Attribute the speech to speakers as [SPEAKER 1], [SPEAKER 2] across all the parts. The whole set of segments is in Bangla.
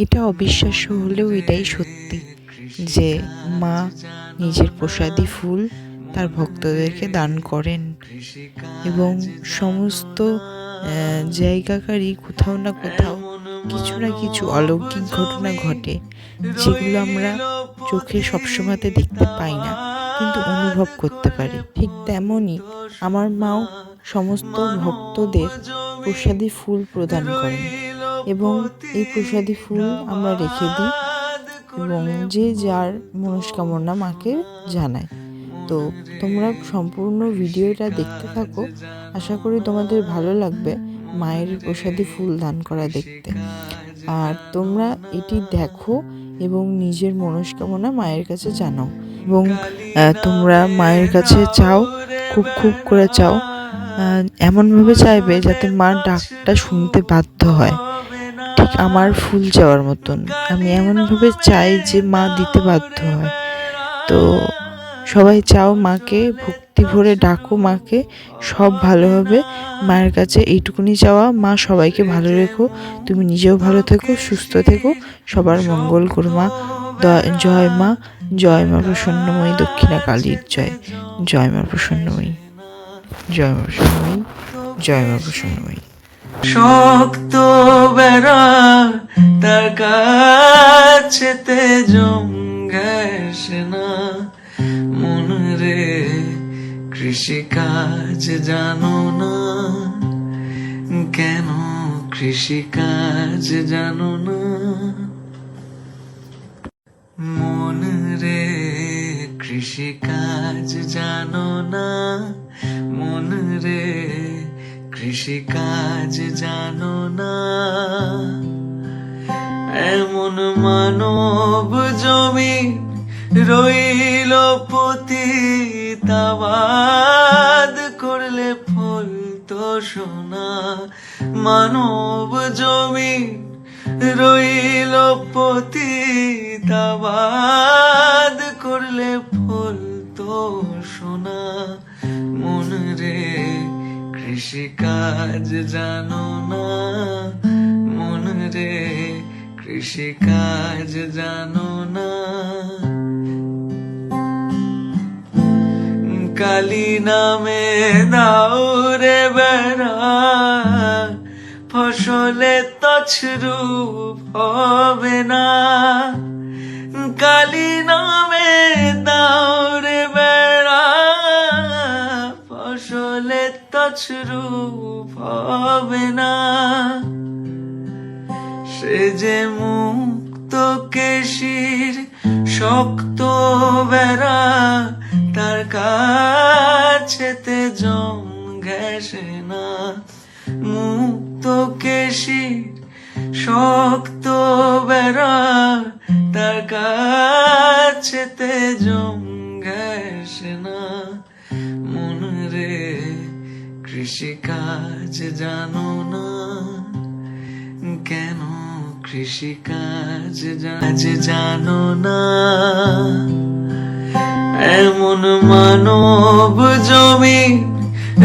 [SPEAKER 1] এটা অবিশ্বাস্য হলেও এটাই সত্যি যে মা নিজের প্রসাদী ফুল তার ভক্তদেরকে দান করেন এবং সমস্ত জায়গাকারই কোথাও না কোথাও কিছু না কিছু অলৌকিক ঘটনা ঘটে, যেগুলো আমরা চোখে সবসময়তে দেখতে পাই না কিন্তু অনুভব করতে পারি। ঠিক তেমনই আমার মাও সমস্ত ভক্তদের প্রসাদী ফুল প্রদান করেন এবং এই প্রসাদী ফুল আমরা রেখে দিই এবং যে যার মনস্কামনা মাকে জানায়। তো তোমরা সম্পূর্ণ ভিডিওটা দেখতে থাকো, আশা করি তোমাদের ভালো লাগবে মায়ের প্রসাদী ফুল দান করা দেখতে। আর তোমরা এটি দেখো এবং নিজের মনস্কামনা মায়ের কাছে জানাও এবং তোমরা মায়ের কাছে চাও, খুব খুব করে চাও, এমনভাবে চাইবে যাতে মা ডাকটা শুনতে বাধ্য হয়, ঠিক আমার ফুল চাওয়ার মতন। আমি এমনভাবে চাই যে মা দিতে বাধ্য হয়। তো সবাই চাও, মাকে ভক্তি ভরে ডাকো, মাকে সব ভালো হবে। মায়ের কাছে এইটুকুনি চাওয়া, মা সবাইকে ভালো রেখো, তুমি নিজেও ভালো থেকো, সুস্থ থেকো, সবার মঙ্গল করো মা। জয় মা, জয় মা প্রসন্নময়ী, দক্ষিণা কালীর জয়। জয় মা প্রসন্নময়ী, জয় মা প্রসন্নময়ী, জয় মা প্রসন্নময়ী।
[SPEAKER 2] শক্ত বেড়া তার কাছেতে জমঘেসে না, মন রে কৃষিকাজ জানো না, কেন কৃষিকাজ জানো না, মন রে কৃষিকাজ জানো না, মন রে কৃষিকাজ জানো না, এমন মানব জমি রইল পতিতাবাদ করলে ফল তো সোনা, মানব জমি রইল পতিতাবাদ করলে ফল তো সোনা, মন রে কৃষিকাজ জানো না, মন রে কৃষিকাজ জানো না, কালী নামে দাও রে বেড়া, ফসলে তছরূপ হবে না, কালী নামে দাও রে বেড়া, ফসলে তছরূপ হবে না, সে যে মুক্ত কেশির শক্ত বেড়া, তার কাছেতে জম ঘেসে না, মুক্ত কেশির শক্ত বেড়া, তার কাছেতে জম ঘেসে না, মন রে কৃষিকাজ জানো না, কেন কৃষিকাজ জানো না, এমন মানব জমি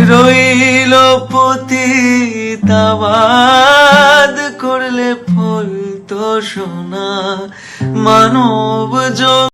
[SPEAKER 2] রইল পতিতাবাদ করলে ফল তো সোনা, মানব জমি